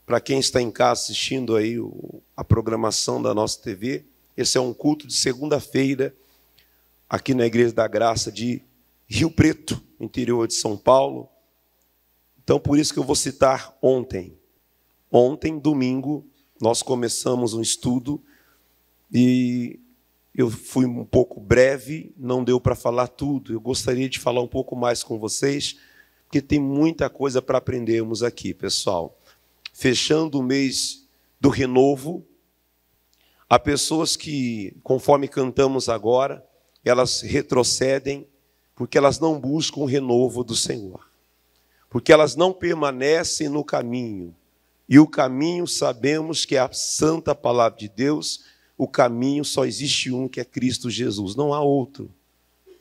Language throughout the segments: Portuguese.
Para quem está em casa assistindo aí a programação da nossa TV, esse é um culto de segunda-feira, aqui na Igreja da Graça de Rio Preto, interior de São Paulo. Então, por isso que eu vou citar ontem. Ontem, domingo, nós começamos um estudo e eu fui um pouco breve, não deu para falar tudo. Eu gostaria de falar um pouco mais com vocês, porque tem muita coisa para aprendermos aqui, pessoal. Fechando o mês do renovo, há pessoas que, conforme cantamos agora, elas retrocedem porque elas não buscam o renovo do Senhor, porque elas não permanecem no caminho. E o caminho, sabemos que é a santa palavra de Deus. O caminho só existe um, que é Cristo Jesus, não há outro.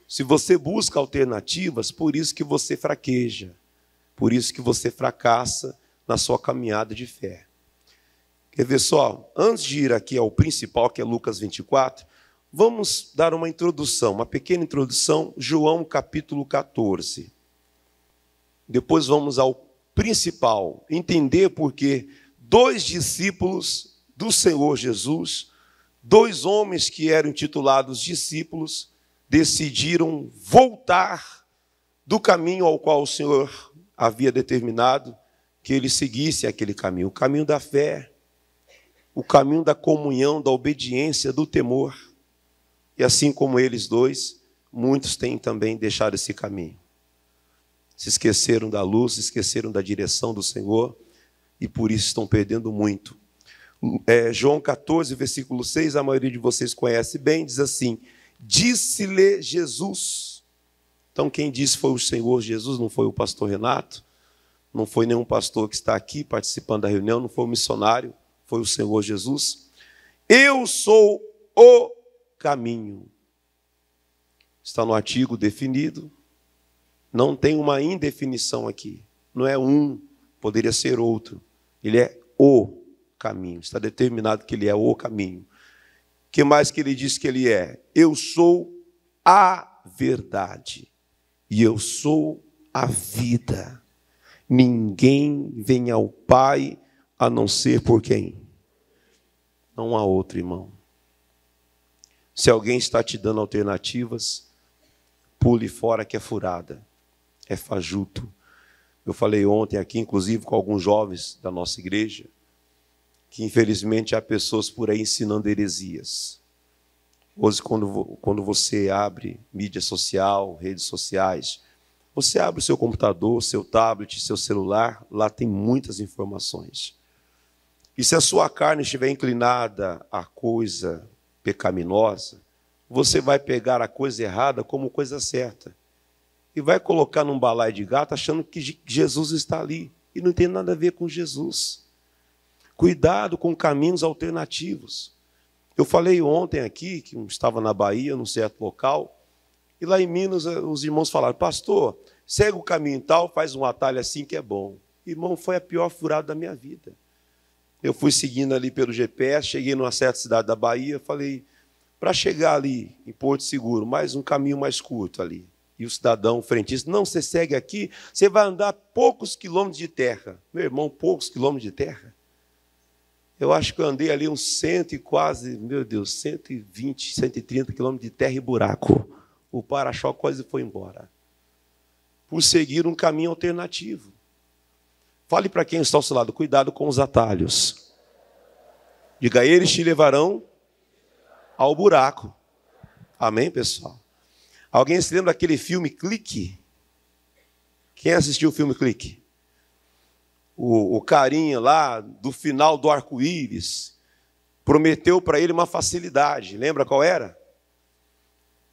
Se você busca alternativas, por isso que você fraqueja, por isso que você fracassa na sua caminhada de fé. Quer ver só? Antes de ir aqui ao principal, que é Lucas 24, vamos dar uma introdução, uma pequena introdução, João capítulo 14. Depois vamos ao principal, entender porque dois discípulos do Senhor Jesus, dois homens que eram intitulados discípulos, decidiram voltar do caminho ao qual o Senhor havia determinado que eles seguissem aquele caminho, o caminho da fé, o caminho da comunhão, da obediência, do temor. E assim como eles dois, muitos têm também deixado esse caminho. Se esqueceram da luz, se esqueceram da direção do Senhor e por isso estão perdendo muito. João 14, versículo 6, a maioria de vocês conhece bem, diz assim: disse-lhe Jesus. Então quem disse foi o Senhor Jesus, não foi o pastor Renato, não foi nenhum pastor que está aqui participando da reunião, não foi o missionário, foi o Senhor Jesus. Eu sou o caminho. Está no artigo definido, não tem uma indefinição aqui. Não é um, poderia ser outro. Ele é o caminho, está determinado que ele é o caminho. O que mais que ele diz que ele é? Eu sou a verdade e eu sou a vida. Ninguém vem ao Pai a não ser por quem? Não há outro, irmão. Se alguém está te dando alternativas, pule fora que é furada, é fajuto. Eu falei ontem aqui, inclusive com alguns jovens da nossa igreja, que infelizmente há pessoas por aí ensinando heresias. Hoje, quando você abre mídia social, redes sociais, você abre o seu computador, seu tablet, seu celular, lá tem muitas informações. E se a sua carne estiver inclinada à coisa pecaminosa, você vai pegar a coisa errada como coisa certa. E vai colocar num balaio de gato achando que Jesus está ali. E não tem nada a ver com Jesus. Cuidado com caminhos alternativos. Eu falei ontem aqui, que estava na Bahia, num certo local, e lá em Minas os irmãos falaram: pastor, segue o caminho tal, faz um atalho assim que é bom. Irmão, foi a pior furada da minha vida. Eu fui seguindo ali pelo GPS, cheguei numa certa cidade da Bahia, falei, para chegar ali em Porto Seguro, mais um caminho mais curto ali. E o cidadão frentista: não, você segue aqui, você vai andar poucos quilômetros de terra. Meu irmão, poucos quilômetros de terra? Eu acho que eu andei ali uns 120, 130 quilômetros de terra e buraco. O para-choque quase foi embora. Por seguir um caminho alternativo. Fale para quem está ao seu lado: cuidado com os atalhos. Diga: eles te levarão ao buraco. Amém, pessoal? Alguém se lembra daquele filme Clique? Quem assistiu o filme Clique? O carinha lá do final do arco-íris prometeu para ele uma facilidade. Lembra qual era?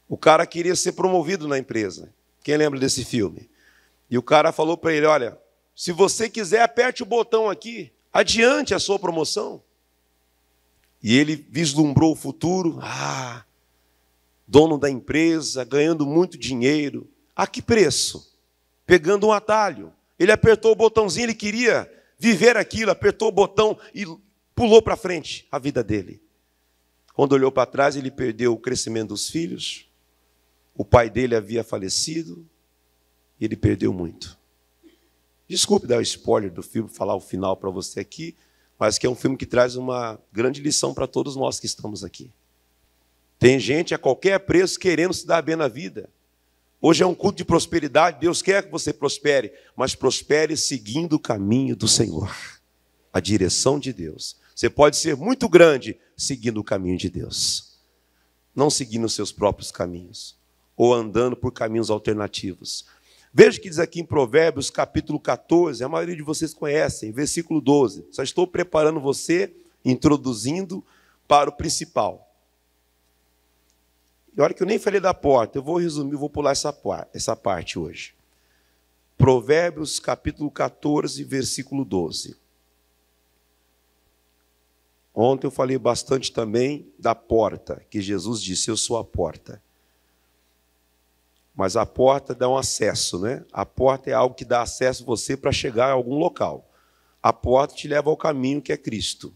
O cara queria ser promovido na empresa. Quem lembra desse filme? E o cara falou para ele: olha, se você quiser, aperte o botão aqui, adiante a sua promoção. E ele vislumbrou o futuro. Dono da empresa, ganhando muito dinheiro. A que preço? Pegando um atalho. Ele apertou o botãozinho, ele queria viver aquilo, apertou o botão e pulou para frente a vida dele. Quando olhou para trás, ele perdeu o crescimento dos filhos, o pai dele havia falecido, e ele perdeu muito. Desculpe dar o spoiler do filme, falar o final para você aqui, mas que é um filme que traz uma grande lição para todos nós que estamos aqui. Tem gente a qualquer preço querendo se dar bem na vida. Hoje é um culto de prosperidade, Deus quer que você prospere, mas prospere seguindo o caminho do Senhor, a direção de Deus. Você pode ser muito grande seguindo o caminho de Deus, não seguindo os seus próprios caminhos, ou andando por caminhos alternativos. Veja que diz aqui em Provérbios, capítulo 14, a maioria de vocês conhecem, versículo 12. Só estou preparando você, introduzindo para o principal. E olha que eu nem falei da porta, eu vou resumir, vou pular essa parte hoje. Provérbios, capítulo 14, versículo 12. Ontem eu falei bastante também da porta, que Jesus disse, eu sou a porta. Mas a porta dá um acesso, né? A porta é algo que dá acesso a você para chegar a algum local. A porta te leva ao caminho que é Cristo.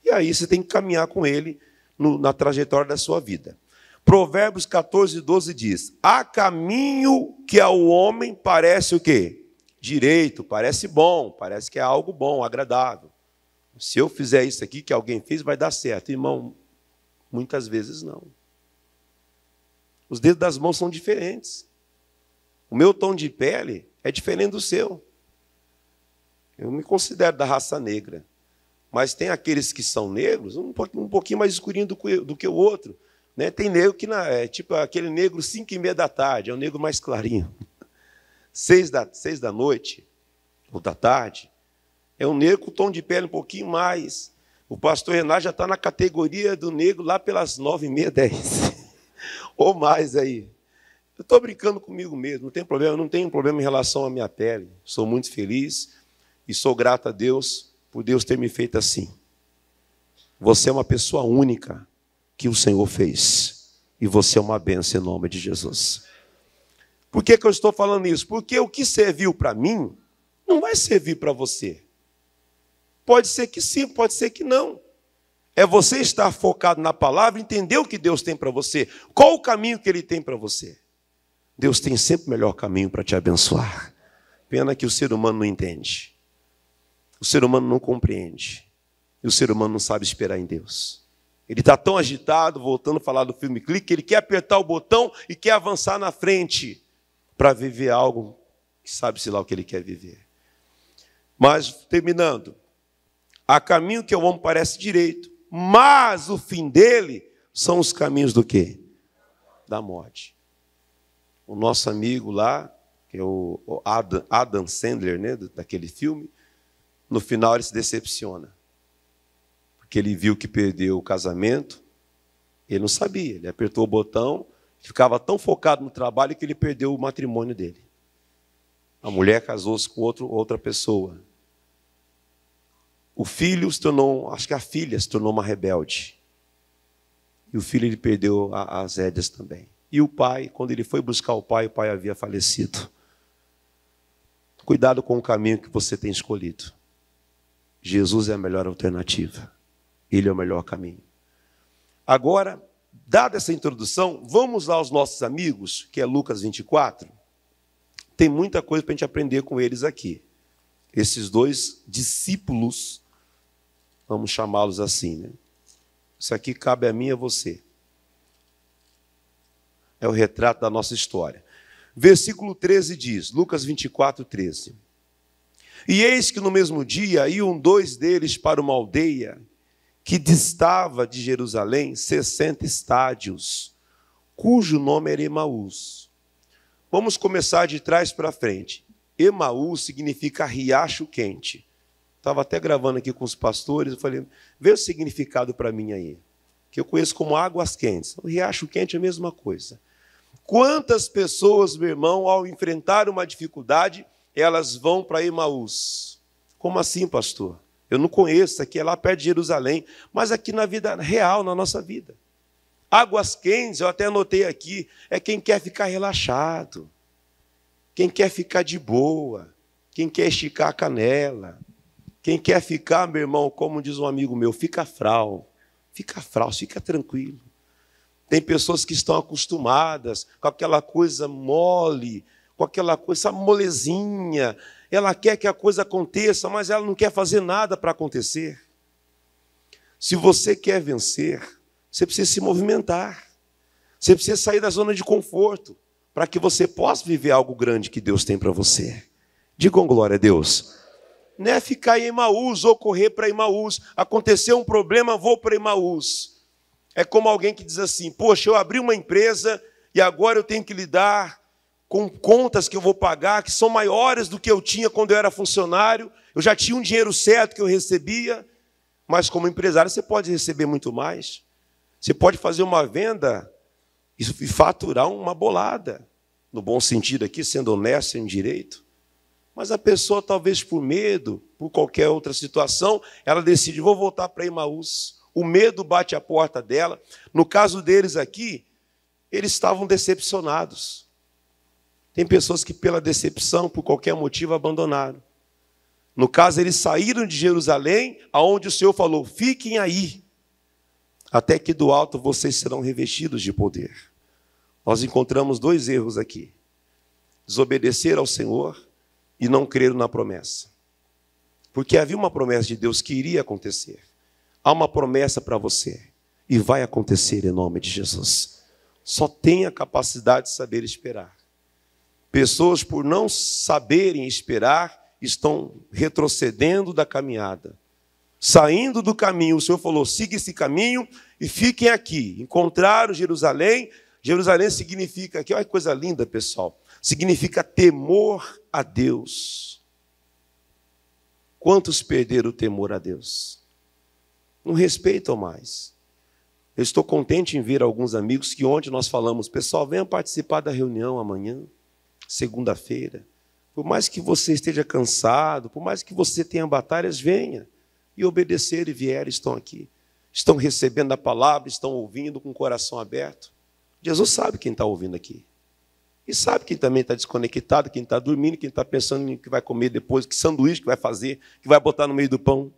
E aí você tem que caminhar com Ele na trajetória da sua vida. Provérbios 14, 12 diz, há caminho que ao homem parece o quê? Direito, parece bom, parece que é algo bom, agradável. Se eu fizer isso aqui que alguém fez, vai dar certo. Irmão, muitas vezes não. Os dedos das mãos são diferentes. O meu tom de pele é diferente do seu. Eu me considero da raça negra. Mas tem aqueles que são negros, um pouquinho mais escurinho do que o outro. Né? Tem negro que é tipo aquele negro 5h30 da tarde, é um negro mais clarinho. 6 da noite, ou da tarde, é um negro com tom de pele um pouquinho mais. O pastor Renato já está na categoria do negro lá pelas 9h30, 10. Ou mais aí. Eu estou brincando comigo mesmo, não tem problema, eu não tenho problema em relação à minha pele. Sou muito feliz e sou grato a Deus por Deus ter me feito assim. Você é uma pessoa única que o Senhor fez. E você é uma bênção em nome de Jesus. Por que eu estou falando isso? Porque o que serviu para mim não vai servir para você. Pode ser que sim, pode ser que não. É você estar focado na palavra, entender o que Deus tem para você. Qual o caminho que Ele tem para você? Deus tem sempre o melhor caminho para te abençoar. Pena que o ser humano não entende. O ser humano não compreende. E o ser humano não sabe esperar em Deus. Ele está tão agitado, voltando a falar do filme Clique, que ele quer apertar o botão e quer avançar na frente para viver algo que sabe-se lá o que ele quer viver. Mas, terminando, há caminho que ao homem parece direito, mas o fim dele são os caminhos do quê? Da morte. O nosso amigo lá, que é o Adam Sandler, né, daquele filme, no final ele se decepciona. Porque ele viu que perdeu o casamento, ele não sabia, ele apertou o botão, ficava tão focado no trabalho que ele perdeu o matrimônio dele. A mulher casou-se com outra pessoa. O filho se tornou, acho que a filha se tornou uma rebelde. E o filho ele perdeu as rédeas também. E o pai, quando ele foi buscar o pai havia falecido. Cuidado com o caminho que você tem escolhido. Jesus é a melhor alternativa. Ele é o melhor caminho. Agora, dada essa introdução, vamos lá aos nossos amigos, que é Lucas 24. Tem muita coisa para a gente aprender com eles aqui. Esses dois discípulos, vamos chamá-los assim, né? Isso aqui cabe a mim e a você. É o retrato da nossa história. Versículo 13 diz, Lucas 24, 13. E eis que no mesmo dia iam 2 deles para uma aldeia que distava de Jerusalém 60 estádios, cujo nome era Emaús. Vamos começar de trás para frente. Emaús significa riacho quente. Estava até gravando aqui com os pastores, eu falei, vê o significado para mim aí, que eu conheço como águas quentes. O riacho quente é a mesma coisa. Quantas pessoas, meu irmão, ao enfrentar uma dificuldade, elas vão para Emaús? Como assim, pastor? Eu não conheço, aqui é lá perto de Jerusalém, mas aqui na vida real, na nossa vida. Águas quentes, eu até anotei aqui, é quem quer ficar relaxado, quem quer ficar de boa, quem quer esticar a canela, quem quer ficar, meu irmão, como diz um amigo meu, fica fral, fica tranquilo. Tem pessoas que estão acostumadas com aquela coisa mole, com aquela coisa molezinha, ela quer que a coisa aconteça, mas ela não quer fazer nada para acontecer. Se você quer vencer, você precisa se movimentar. Você precisa sair da zona de conforto para que você possa viver algo grande que Deus tem para você. Digam glória a Deus. Não é ficar em Emaús ou correr para Emaús. Aconteceu um problema, vou para Emaús. É como alguém que diz assim, poxa, eu abri uma empresa e agora eu tenho que lidar com contas que eu vou pagar, que são maiores do que eu tinha quando eu era funcionário. Eu já tinha um dinheiro certo que eu recebia, mas como empresário você pode receber muito mais. Você pode fazer uma venda e faturar uma bolada. No bom sentido aqui, sendo honesto em direito. Mas a pessoa, talvez por medo, por qualquer outra situação, ela decide, vou voltar para Emaús. O medo bate a porta dela. No caso deles aqui, eles estavam decepcionados. Tem pessoas que, pela decepção, por qualquer motivo, abandonaram. No caso, eles saíram de Jerusalém, aonde o Senhor falou, fiquem aí, até que do alto vocês serão revestidos de poder. Nós encontramos 2 erros aqui. Desobedecer ao Senhor e não crer na promessa. Porque havia uma promessa de Deus que iria acontecer. Há uma promessa para você. E vai acontecer em nome de Jesus. Só tenha a capacidade de saber esperar. Pessoas, por não saberem esperar, estão retrocedendo da caminhada. Saindo do caminho, o Senhor falou, siga esse caminho e fiquem aqui. Encontraram Jerusalém. Jerusalém significa, aqui, olha que coisa linda, pessoal. Significa temor a Deus. Quantos perderam o temor a Deus? Não respeitam mais. Eu estou contente em ver alguns amigos que ontem nós falamos, pessoal, venham participar da reunião amanhã, segunda-feira. Por mais que você esteja cansado, por mais que você tenha batalhas, venha. E obedecer e vier, estão aqui. Estão recebendo a palavra, estão ouvindo com o coração aberto. Jesus sabe quem está ouvindo aqui. E sabe quem também está desconectado, quem está dormindo, quem está pensando em que vai comer depois, que sanduíche que vai fazer, que vai botar no meio do pão.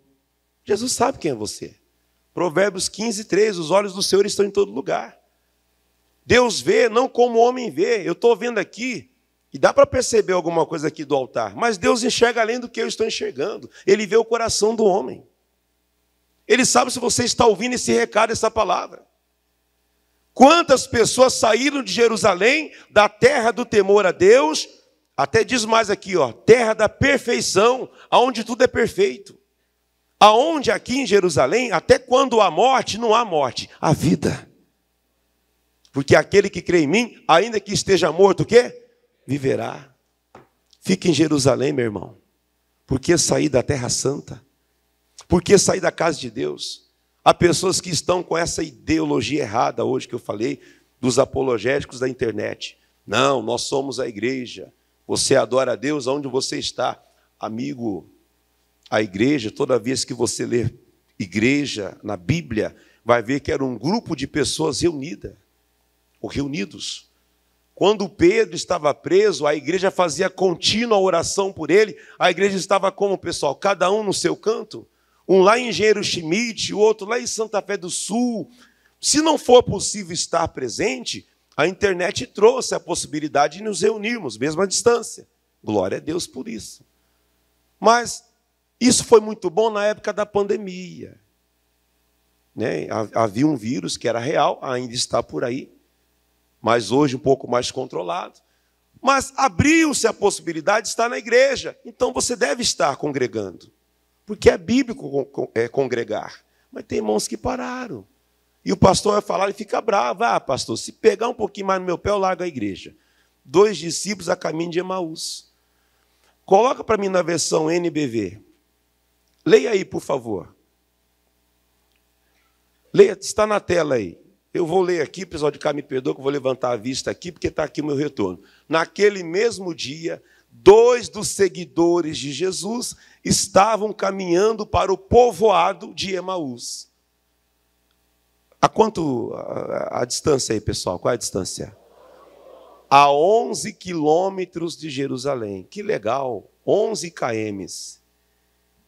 Jesus sabe quem é você. Provérbios 15:3, os olhos do Senhor estão em todo lugar. Deus vê, não como o homem vê. Eu estou vendo aqui, e dá para perceber alguma coisa aqui do altar, mas Deus enxerga além do que eu estou enxergando. Ele vê o coração do homem. Ele sabe se você está ouvindo esse recado, essa palavra. Quantas pessoas saíram de Jerusalém, da terra do temor a Deus, até diz mais aqui, ó, terra da perfeição, aonde tudo é perfeito. Aonde aqui em Jerusalém, até quando há morte, não há morte, há vida. Porque aquele que crê em mim, ainda que esteja morto, o quê? Viverá. Fique em Jerusalém, meu irmão. Por que sair da terra santa? Por que sair da casa de Deus? Há pessoas que estão com essa ideologia errada hoje que eu falei, dos apologéticos da internet. Não, nós somos a igreja. Você adora a Deus onde você está. Amigo, a igreja, toda vez que você lê igreja na Bíblia, vai ver que era um grupo de pessoas reunidas, ou reunidos. Quando Pedro estava preso, a igreja fazia contínua oração por ele. A igreja estava como, pessoal? Cada um no seu canto. Um lá em Engenheiro Schmidt, o outro lá em Santa Fé do Sul. Se não for possível estar presente, a internet trouxe a possibilidade de nos reunirmos, mesmo à distância. Glória a Deus por isso. Mas isso foi muito bom na época da pandemia. Né? Havia um vírus que era real, ainda está por aí, mas hoje um pouco mais controlado. Mas abriu-se a possibilidade de estar na igreja. Então você deve estar congregando. Porque é bíblico congregar. Mas tem irmãos que pararam. E o pastor vai falar e fica bravo. Ah, pastor, se pegar um pouquinho mais no meu pé, eu largo a igreja. 2 discípulos a caminho de Emaús. Coloca para mim na versão NBV. Leia aí, por favor. Leia, está na tela aí. Eu vou ler aqui, pessoal de cá me perdoa que eu vou levantar a vista aqui, porque está aqui o meu retorno. Naquele mesmo dia, 2 dos seguidores de Jesus estavam caminhando para o povoado de Emaús. A quanto a distância aí, pessoal? Qual é a distância? A 11 quilômetros de Jerusalém. Que legal, 11 km.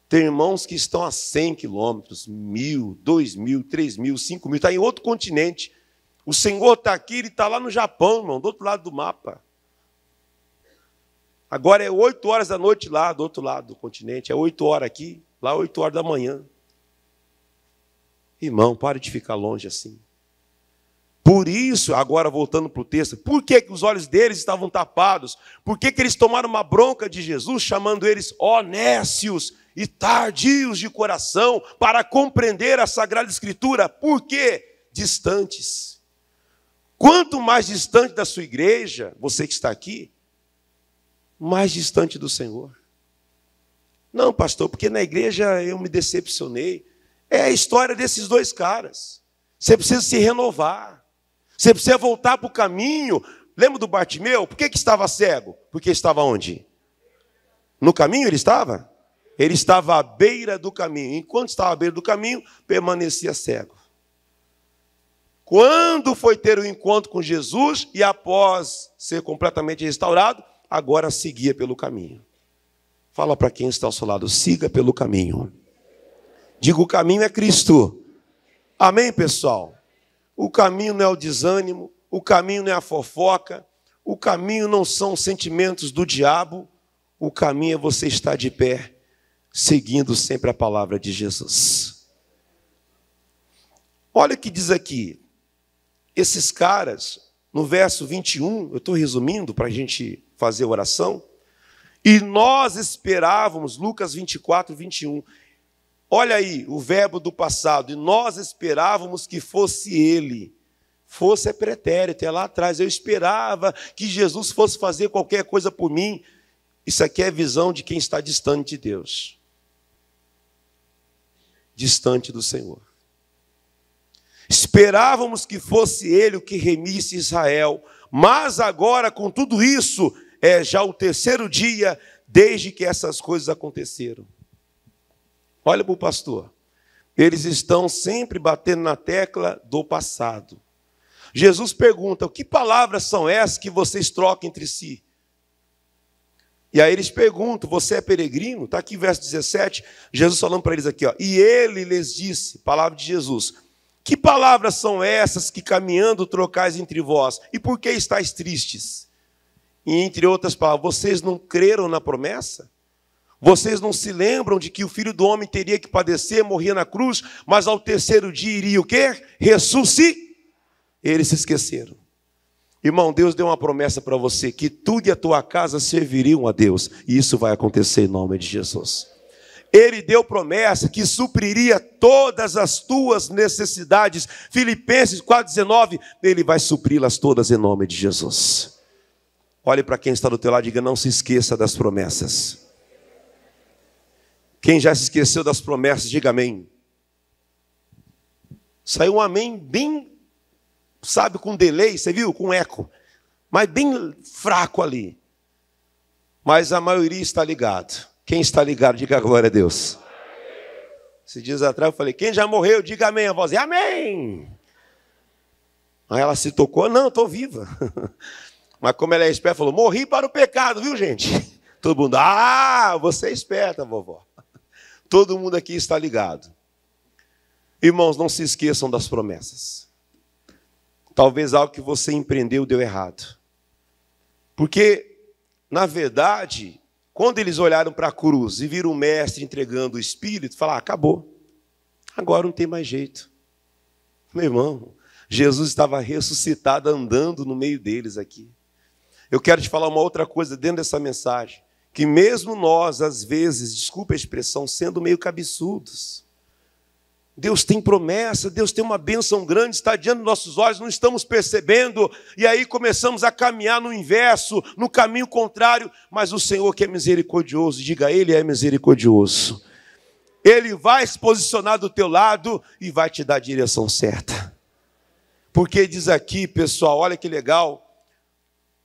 Tem irmãos que estão a 100 quilômetros, 1.000, 2.000, 3.000, 5.000, está em outro continente. O Senhor está aqui, Ele está lá no Japão, irmão, do outro lado do mapa. Agora é 8 horas da noite lá, do outro lado do continente. É 8 horas aqui, lá 8 horas da manhã. Irmão, pare de ficar longe assim. Por isso, agora voltando para o texto, por que os olhos deles estavam tapados? Por que eles tomaram uma bronca de Jesus, chamando eles nécios e tardios de coração para compreender a Sagrada Escritura? Por quê? Distantes. Quanto mais distante da sua igreja, você que está aqui, mais distante do Senhor. Não, pastor, porque na igreja eu me decepcionei. É a história desses dois caras. Você precisa se renovar. Você precisa voltar para o caminho. Lembra do Bartimeu? Por que estava cego? Porque estava onde? No caminho ele estava? Ele estava à beira do caminho. Enquanto estava à beira do caminho, permanecia cego. Quando foi ter o encontro com Jesus e após ser completamente restaurado, agora seguia pelo caminho. Fala para quem está ao seu lado, siga pelo caminho. Diga, o caminho é Cristo. Amém, pessoal? O caminho não é o desânimo, o caminho não é a fofoca, o caminho não são os sentimentos do diabo, o caminho é você estar de pé, seguindo sempre a palavra de Jesus. Olha o que diz aqui, esses caras, no verso 21, eu estou resumindo para a gente fazer a oração, e nós esperávamos, Lucas 24, 21, olha aí, o verbo do passado. E nós esperávamos que fosse ele. Fosse é pretérito, é lá atrás. Eu esperava que Jesus fosse fazer qualquer coisa por mim. Isso aqui é a visão de quem está distante de Deus. Distante do Senhor. Esperávamos que fosse ele o que remisse Israel. Mas agora, com tudo isso, é já o terceiro dia desde que essas coisas aconteceram. Olha para o pastor. Eles estão sempre batendo na tecla do passado. Jesus pergunta, que palavras são essas que vocês trocam entre si? E aí eles perguntam, você é peregrino? Está aqui verso 17, Jesus falando para eles aqui, e ele lhes disse, palavra de Jesus, que palavras são essas que caminhando trocais entre vós? E por que estáis tristes? E entre outras palavras, vocês não creram na promessa? Vocês não se lembram de que o Filho do Homem teria que padecer, morrer na cruz, mas ao terceiro dia iria o quê? Ressuscitar. Eles se esqueceram. Irmão, Deus deu uma promessa para você, que tudo e a tua casa serviriam a Deus. E isso vai acontecer em nome de Jesus. Ele deu promessa que supriria todas as tuas necessidades. Filipenses 4,19, ele vai supri-las todas em nome de Jesus. Olhe para quem está do teu lado e diga, não se esqueça das promessas. Quem já se esqueceu das promessas, diga amém. Saiu um amém bem, sabe, com delay, você viu? Com eco. Mas bem fraco ali. Mas a maioria está ligado. Quem está ligado, diga glória a Deus. Esses dias atrás eu falei, quem já morreu, diga amém. A voz, amém. Aí ela se tocou, não, estou viva. Mas como ela é esperta, falou, morri para o pecado, viu, gente? Todo mundo, você é esperta, vovó. Todo mundo aqui está ligado. Irmãos, não se esqueçam das promessas. Talvez algo que você empreendeu deu errado. Porque, na verdade, quando eles olharam para a cruz e viram o mestre entregando o Espírito, falaram, acabou. Agora não tem mais jeito. Meu irmão, Jesus estava ressuscitado andando no meio deles aqui. Eu quero te falar uma outra coisa dentro dessa mensagem. Que mesmo nós, às vezes, desculpa a expressão, sendo meio cabeçudos, Deus tem promessa, Deus tem uma bênção grande, está diante dos nossos olhos, não estamos percebendo, e aí começamos a caminhar no inverso, no caminho contrário, mas o Senhor que é misericordioso, diga, Ele é misericordioso. Ele vai se posicionar do teu lado e vai te dar a direção certa. Porque diz aqui, pessoal, olha que legal,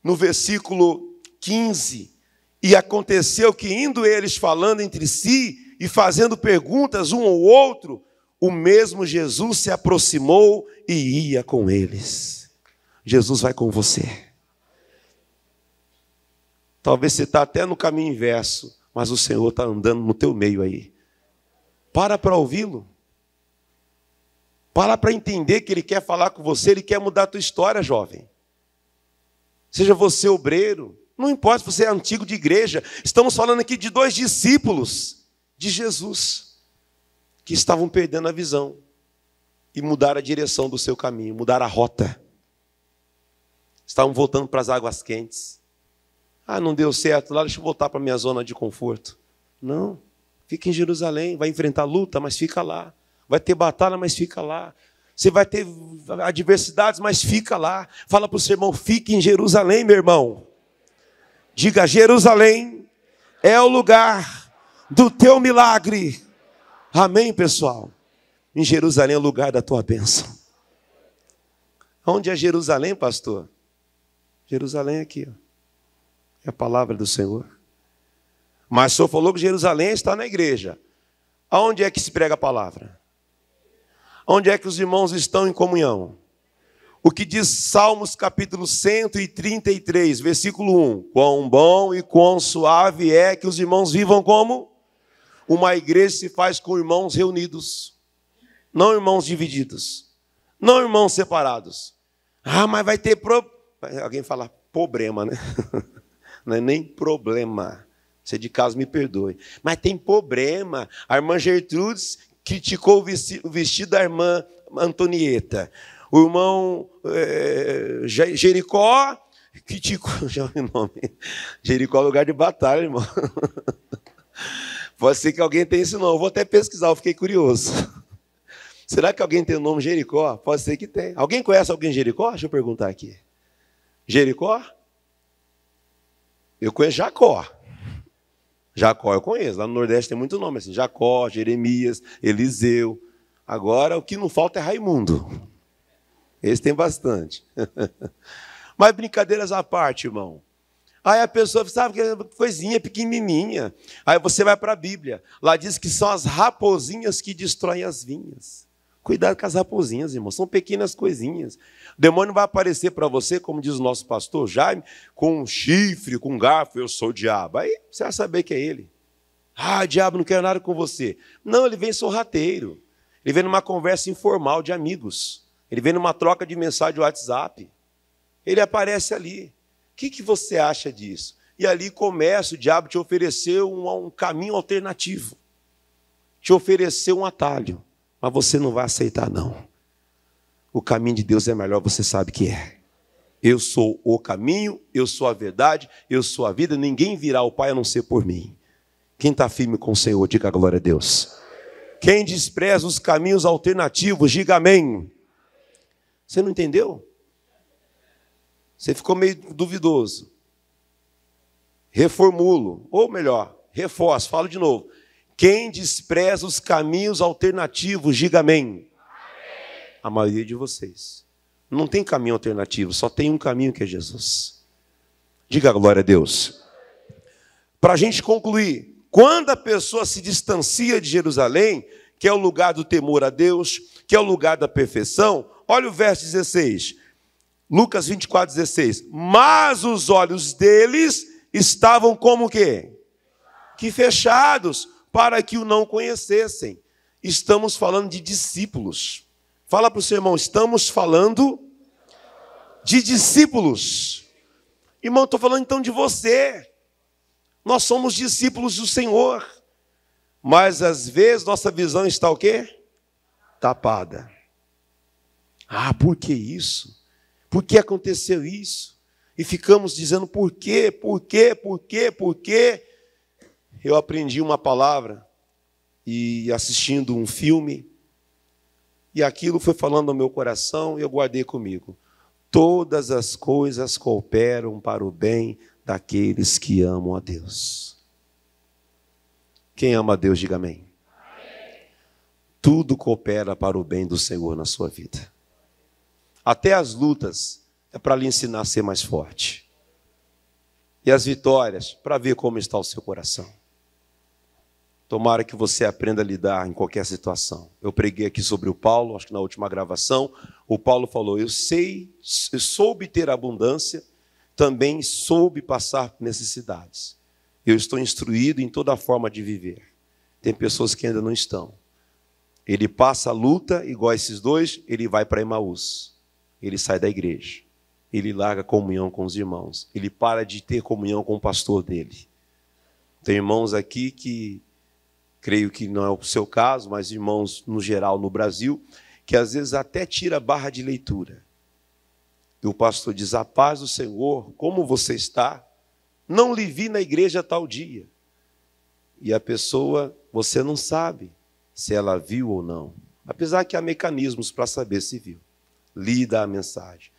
no versículo 15, e aconteceu que indo eles falando entre si e fazendo perguntas um ao outro, o mesmo Jesus se aproximou e ia com eles. Jesus vai com você. Talvez você está até no caminho inverso, mas o Senhor está andando no teu meio aí. Para ouvi-lo. Para entender que Ele quer falar com você, Ele quer mudar a tua história, jovem. Seja você obreiro, Não importa se você é antigo de igreja, estamos falando aqui de 2 discípulos de Jesus, que estavam perdendo a visão e mudaram a direção do seu caminho, mudaram a rota. Estavam voltando para as águas quentes. Não deu certo lá, deixa eu voltar para a minha zona de conforto. Não, fica em Jerusalém, vai enfrentar luta, mas fica lá. Vai ter batalha, mas fica lá. Você vai ter adversidades, mas fica lá. Fala para o seu irmão, fique em Jerusalém, meu irmão. Diga, Jerusalém é o lugar do teu milagre. Amém, pessoal? Em Jerusalém é o lugar da tua bênção. Onde é Jerusalém, pastor? Jerusalém é aqui, ó. É a palavra do Senhor. Mas o Senhor falou que Jerusalém está na igreja. Aonde é que se prega a palavra? Onde é que os irmãos estão em comunhão? O que diz Salmos capítulo 133, versículo 1. Quão bom e quão suave é que os irmãos vivam como? Uma igreja se faz com irmãos reunidos. Não irmãos divididos. Não irmãos separados. Mas vai ter... Alguém fala problema, né? Não é nem problema. Você de caso me perdoe. Mas tem problema. A irmã Gertrudes criticou o vestido da irmã Antonieta. O irmão Jericó criticou... Já ouvi o nome. Jericó é lugar de batalha, irmão. Pode ser que alguém tenha esse nome. Eu vou até pesquisar, eu fiquei curioso. Será que alguém tem o nome Jericó? Pode ser que tem. Alguém conhece alguém Jericó? Deixa eu perguntar aqui. Jericó? Eu conheço Jacó. Jacó eu conheço. Lá no Nordeste tem muito nome assim. Jacó, Jeremias, Eliseu. Agora o que não falta é Raimundo. Esse tem bastante. Mas brincadeiras à parte, irmão. Aí a pessoa sabe que é coisinha pequenininha. Aí você vai para a Bíblia. Lá diz que são as raposinhas que destroem as vinhas. Cuidado com as raposinhas, irmão. São pequenas coisinhas. O demônio vai aparecer para você, como diz o nosso pastor Jaime, com um chifre, com um garfo. Eu sou o diabo. Aí você vai saber que é ele. Diabo, não quero nada com você. Não, ele vem sorrateiro. Ele vem numa conversa informal de amigos. Ele vem numa troca de mensagem de WhatsApp. Ele aparece ali. O que você acha disso? E ali começa o diabo te oferecer um caminho alternativo. Te oferecer um atalho. Mas você não vai aceitar, não. O caminho de Deus é melhor, você sabe que é. Eu sou o caminho, eu sou a verdade, eu sou a vida. Ninguém virá ao Pai a não ser por mim. Quem está firme com o Senhor, diga a glória a Deus. Quem despreza os caminhos alternativos, diga amém. Você não entendeu? Você ficou meio duvidoso. Reformulo, ou melhor, reforço, falo de novo. Quem despreza os caminhos alternativos, diga amém. Amém. A maioria de vocês. Não tem caminho alternativo, só tem um caminho que é Jesus. Diga a glória a Deus. Para a gente concluir, quando a pessoa se distancia de Jerusalém, que é o lugar do temor a Deus, que é o lugar da perfeição, olha o verso 16. Lucas 24, 16. Mas os olhos deles estavam como o quê? Que fechados, para que o não conhecessem. Estamos falando de discípulos. Fala para o seu irmão, estamos falando de discípulos. Irmão, estou falando então de você. Nós somos discípulos do Senhor. Mas às vezes nossa visão está o quê? Tapada. Por que isso? Por que aconteceu isso? E ficamos dizendo por quê, por quê, por quê, por quê? Eu aprendi uma palavra e assistindo um filme, e aquilo foi falando ao meu coração e eu guardei comigo. Todas as coisas cooperam para o bem daqueles que amam a Deus. Quem ama a Deus, diga amém. Amém. Tudo coopera para o bem do Senhor na sua vida. Até as lutas é para lhe ensinar a ser mais forte. E as vitórias, para ver como está o seu coração. Tomara que você aprenda a lidar em qualquer situação. Eu preguei aqui sobre o Paulo, acho que na última gravação, o Paulo falou, eu soube ter abundância, também soube passar necessidades. Eu estou instruído em toda forma de viver. Tem pessoas que ainda não estão. Ele passa a luta, igual a esses dois, ele vai para Emaús. Ele sai da igreja. ele larga a comunhão com os irmãos. Ele para de ter comunhão com o pastor dele. Tem irmãos aqui que, creio que não é o seu caso, mas irmãos no geral no Brasil, que às vezes até tira a barra de leitura. E o pastor diz: a paz do Senhor, como você está? Não lhe vi na igreja tal dia. E a pessoa, você não sabe se ela viu ou não. Apesar que há mecanismos para saber se viu. Lida a mensagem.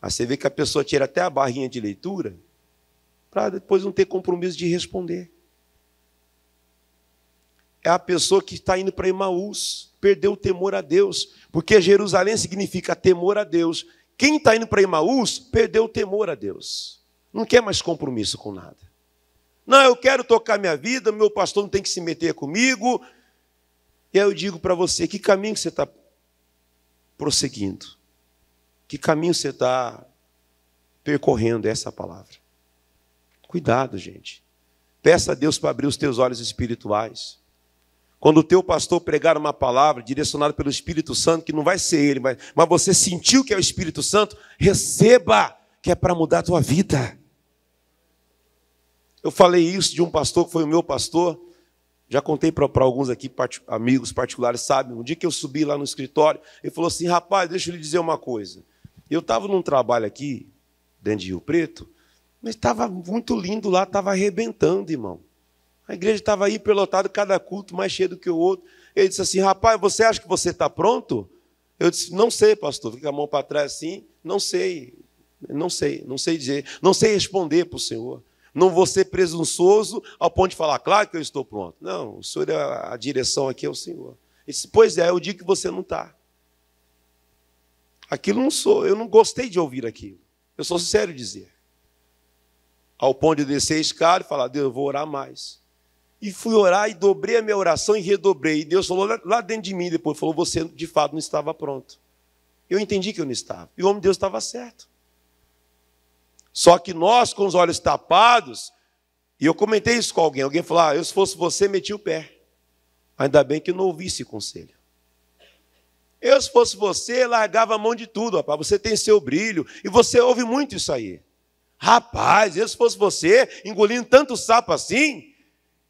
Aí você vê que a pessoa tira até a barrinha de leitura para depois não ter compromisso de responder. É a pessoa que está indo para Emaús, perdeu o temor a Deus, porque Jerusalém significa temor a Deus. Quem está indo para Emaús, perdeu o temor a Deus. Não quer mais compromisso com nada. Não, eu quero tocar minha vida, meu pastor não tem que se meter comigo. E aí eu digo para você, que caminho você está prosseguindo? Que caminho você está percorrendo? Essa palavra. Cuidado, gente. Peça a Deus para abrir os teus olhos espirituais. Quando o teu pastor pregar uma palavra direcionada pelo Espírito Santo, que não vai ser ele, mas você sentiu que é o Espírito Santo, receba, que é para mudar a tua vida. Eu falei isso de um pastor que foi o meu pastor, já contei para alguns aqui, amigos particulares, sabem, um dia que eu subi lá no escritório, ele falou assim: rapaz, deixa eu lhe dizer uma coisa. Eu estava num trabalho aqui, dentro de Rio Preto, mas estava muito lindo lá, estava arrebentando, irmão. A igreja estava aí hiperlotada, cada culto mais cheio do que o outro. Ele disse assim: rapaz, você acha que você está pronto? Eu disse: não sei, pastor. Fica a mão para trás assim, não sei dizer, não sei responder para o Senhor. Não vou ser presunçoso ao ponto de falar, claro que eu estou pronto. Não, o Senhor, a direção aqui é o Senhor. Ele disse: pois é, eu digo que você não está. Aquilo não sou, eu não gostei de ouvir aquilo. Eu sou sincero em dizer. Ao ponto de descer a escada e falar: Deus, eu vou orar mais. E fui orar e dobrei a minha oração e redobrei. E Deus falou lá dentro de mim depois, falou: você de fato não estava pronto. Eu entendi que eu não estava. E o homem de Deus estava certo. Só que nós, com os olhos tapados, e eu comentei isso com alguém. Alguém falou: eu se fosse você, metia o pé. Ainda bem que eu não ouvi esse conselho. Eu, se fosse você, largava a mão de tudo, rapaz. Você tem seu brilho. E você ouve muito isso aí. Rapaz, eu, se fosse você, engolindo tanto sapo assim,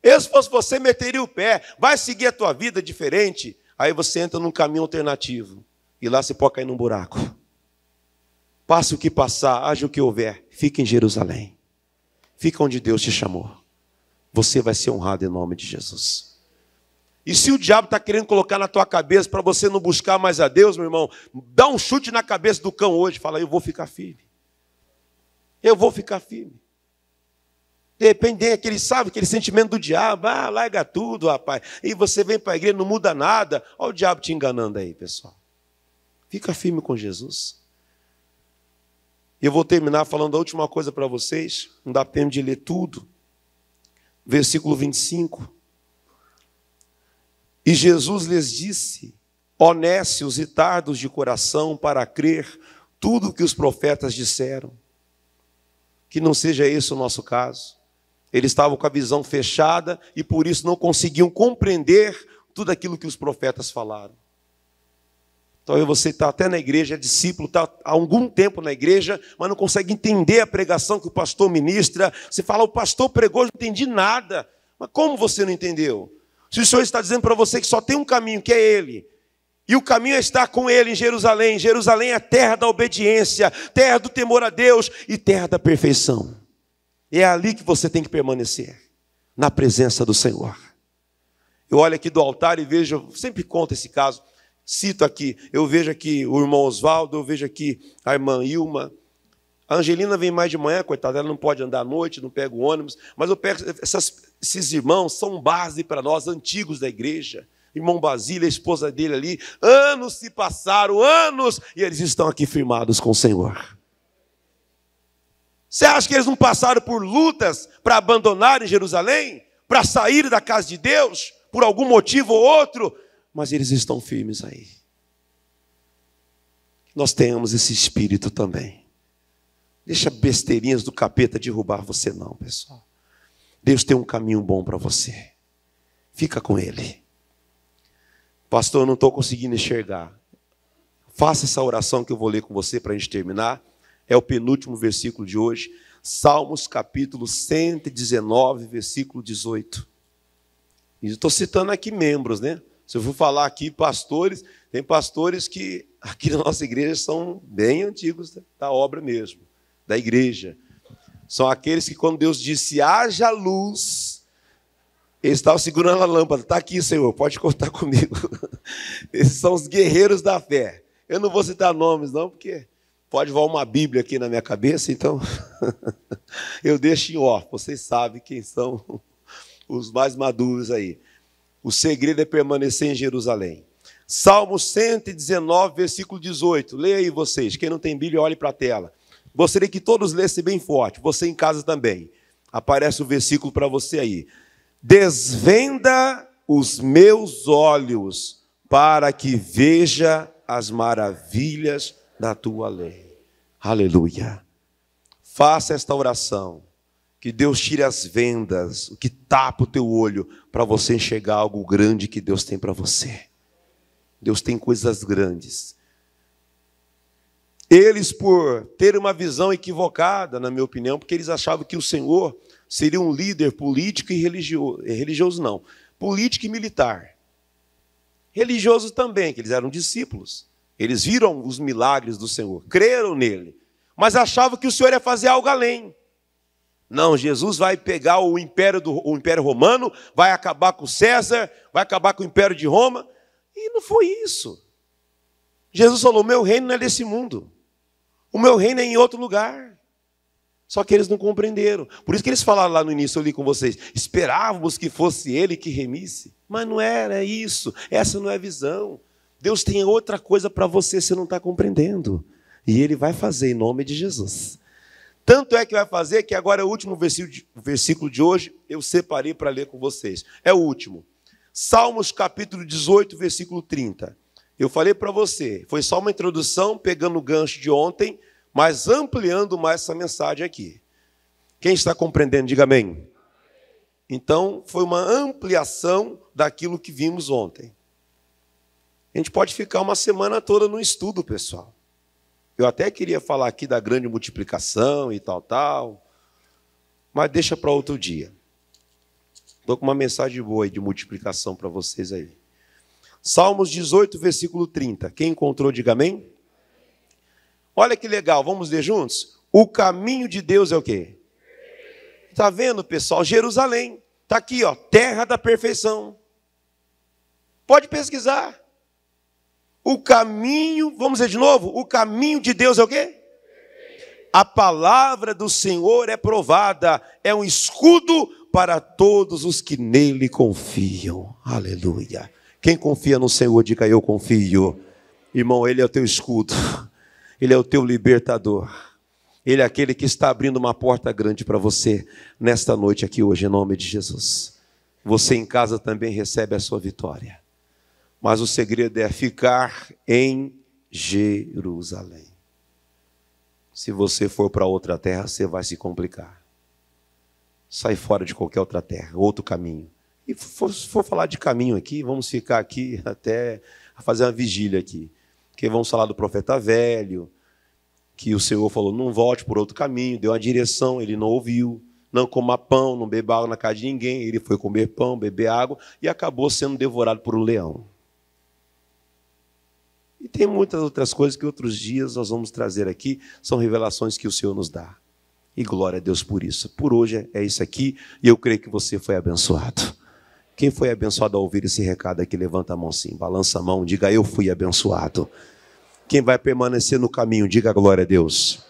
eu, se fosse você, meteria o pé. Vai seguir a tua vida diferente. Aí você entra num caminho alternativo. E lá você pode cair num buraco. Passe o que passar, haja o que houver. Fica em Jerusalém. Fica onde Deus te chamou. Você vai ser honrado em nome de Jesus. E se o diabo está querendo colocar na tua cabeça para você não buscar mais a Deus, meu irmão, dá um chute na cabeça do cão hoje. Fala: eu vou ficar firme. Eu vou ficar firme. De repente tem aquele sentimento do diabo. Ah, larga tudo, rapaz. E você vem para a igreja, não muda nada. Olha o diabo te enganando aí, pessoal. Fica firme com Jesus. Eu vou terminar falando a última coisa para vocês. Não dá tempo de ler tudo. Versículo 25. E Jesus lhes disse: honestos e tardos de coração para crer tudo o que os profetas disseram. Que não seja esse o nosso caso. Eles estavam com a visão fechada e por isso não conseguiam compreender tudo aquilo que os profetas falaram. Talvez você está até na igreja, é discípulo, está há algum tempo na igreja, mas não consegue entender a pregação que o pastor ministra. Você fala: o pastor pregou, eu não entendi nada. Mas como você não entendeu? Se o Senhor está dizendo para você que só tem um caminho, que é Ele, e o caminho é estar com Ele em Jerusalém. Jerusalém é a terra da obediência, terra do temor a Deus e terra da perfeição. E é ali que você tem que permanecer, na presença do Senhor. Eu olho aqui do altar e vejo, sempre conto esse caso, cito aqui, eu vejo aqui o irmão Oswaldo, eu vejo aqui a irmã Ilma. A Angelina vem mais de manhã, coitada, ela não pode andar à noite, não pega o ônibus, mas eu pego esses irmãos, são base para nós, antigos da igreja. Irmão Basílio, a esposa dele ali, anos se passaram, anos, e eles estão aqui firmados com o Senhor. Você acha que eles não passaram por lutas para abandonarem Jerusalém? Para sair da casa de Deus? Por algum motivo ou outro? Mas eles estão firmes aí. Nós tenhamos esse espírito também. Deixa besteirinhas do capeta derrubar você não, pessoal. Deus tem um caminho bom para você. Fica com Ele. Pastor, eu não estou conseguindo enxergar. Faça essa oração que eu vou ler com você para a gente terminar. É o penúltimo versículo de hoje. Salmos capítulo 119, versículo 18. E estou citando aqui membros, né? Se eu for falar aqui pastores, tem pastores que aqui na nossa igreja são bem antigos da obra mesmo, da igreja. São aqueles que quando Deus disse, haja luz, eles estavam segurando a lâmpada. Está aqui, Senhor, pode contar comigo. Esses são os guerreiros da fé. Eu não vou citar nomes, não, porque pode voar uma Bíblia aqui na minha cabeça, então eu deixo em off. Vocês sabem quem são os mais maduros aí. O segredo é permanecer em Jerusalém. Salmo 119, versículo 18. Leia aí vocês. Quem não tem Bíblia, olhe para a tela. Gostaria que todos lessem bem forte. Você em casa também. Aparece o versículo para você aí. Desvenda os meus olhos para que veja as maravilhas da tua lei. Aleluia. Faça esta oração. Que Deus tire as vendas, o que tapa o teu olho, para você enxergar algo grande que Deus tem para você. Deus tem coisas grandes. Eles, por ter uma visão equivocada, na minha opinião, porque eles achavam que o Senhor seria um líder político e religioso. Religioso não, político e militar. Religioso também, que eles eram discípulos. Eles viram os milagres do Senhor, creram nele, mas achavam que o Senhor ia fazer algo além. Não, Jesus vai pegar o Império Romano, vai acabar com César, vai acabar com o Império de Roma. E não foi isso. Jesus falou, o meu reino não é desse mundo. O meu reino é em outro lugar. Só que eles não compreenderam. Por isso que eles falaram lá no início, eu li com vocês, esperávamos que fosse ele que remisse. Mas não era isso. Essa não é a visão. Deus tem outra coisa para você não está compreendendo. E ele vai fazer em nome de Jesus. Tanto é que vai fazer que agora é o último versículo de hoje, eu separei para ler com vocês. É o último. Salmos capítulo 18, versículo 30. Eu falei para você, foi só uma introdução, pegando o gancho de ontem, mas ampliando mais essa mensagem aqui. Quem está compreendendo, diga amém. Então, foi uma ampliação daquilo que vimos ontem. A gente pode ficar uma semana toda no estudo, pessoal. Eu até queria falar aqui da grande multiplicação e tal, mas deixa para outro dia. Estou com uma mensagem boa aí de multiplicação para vocês aí. Salmos 18, versículo 30. Quem encontrou, diga amém. Olha que legal, vamos ler juntos? O caminho de Deus é o quê? Está vendo, pessoal? Jerusalém. Está aqui, ó, terra da perfeição. Pode pesquisar. O caminho, vamos dizer de novo, o caminho de Deus é o quê? A palavra do Senhor é provada, é um escudo para todos os que nele confiam. Aleluia. Quem confia no Senhor, diga eu confio. Irmão, ele é o teu escudo, ele é o teu libertador. Ele é aquele que está abrindo uma porta grande para você nesta noite aqui hoje, em nome de Jesus. Você em casa também recebe a sua vitória. Mas o segredo é ficar em Jerusalém. Se você for para outra terra, você vai se complicar. Sai fora de qualquer outra terra, outro caminho. E se for falar de caminho aqui, vamos ficar aqui até fazer uma vigília aqui. Porque vamos falar do profeta velho, que o Senhor falou, não volte por outro caminho, deu uma direção, ele não ouviu. Não coma pão, não beba água na casa de ninguém. Ele foi comer pão, beber água e acabou sendo devorado por um leão. E tem muitas outras coisas que outros dias nós vamos trazer aqui, são revelações que o Senhor nos dá. E glória a Deus por isso. Por hoje é isso aqui, e eu creio que você foi abençoado. Quem foi abençoado ao ouvir esse recado aqui, levanta a mão sim, balança a mão, diga eu fui abençoado. Quem vai permanecer no caminho, diga glória a Deus.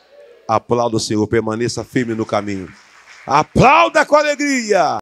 Aplauda o Senhor, permaneça firme no caminho. Aplauda com alegria!